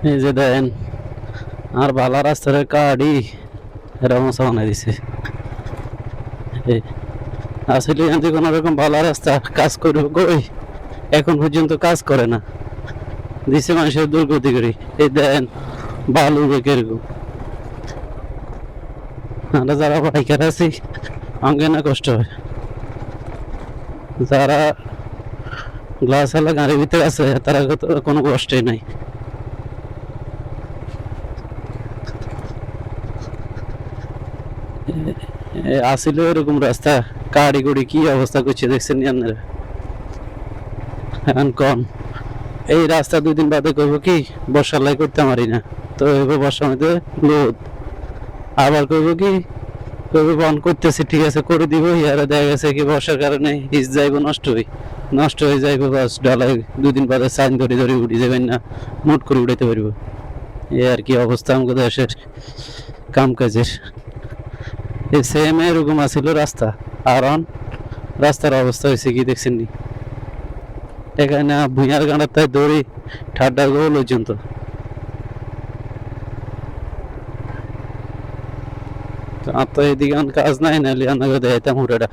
এই যে দেন আর ভালো রাস্তার কাড়ি এরকম বানাই দিছে। আসলে যদি কোনো রকম ভালো রাস্তা কাজ করবে কই, এখন পর্যন্ত কাজ করে না, দিছে মানুষের দুর্গতি করি। এই দেন বালু কিরকম, আমরা যারা বাইকার আছি আমাকে না কষ্ট হয়, যারা গ্লাস আলা গাড়ির ভিতরে আছে তারা কোনো কষ্টই নাই। আসিল এরকম রাস্তা, গাড়ি গুড়ি কি অবস্থা করছে দেখছেন আপনারা। এখন কন এই রাস্তা 2 দিন বাদে করবো কি বর্ষার লাই করতে পারি না, তো এবার বর্ষার মধ্যে লোদ আবার করবো কি, করবো বন করতেছি ঠিক আছে করে দিব, ইয়ারা দেখা গেছে কি বর্ষার কারণে ইস যাইব নষ্ট হয়ে যাইব, বাস ডালাই 2 দিন বাদে সাইন ধরে ধরে উঠে যাবেন না, মোট করে উঠাইতে পারবো। এই আর কি অবস্থা আমাদের দেশের কাম কাজের। এই সেম এরকম আছিল রাস্তা, আর রাস্তার অবস্থা হয়েছে কি দেখছেন নি, এখানে ভুঁইয়ার গাঁড়ার তাই দড়ি ঠাড্ডা গোল পর্যন্ত। আর তো এদিকে কাজ নাই, নাহলে আপনাকে দেখাইতাম হুড়াটা।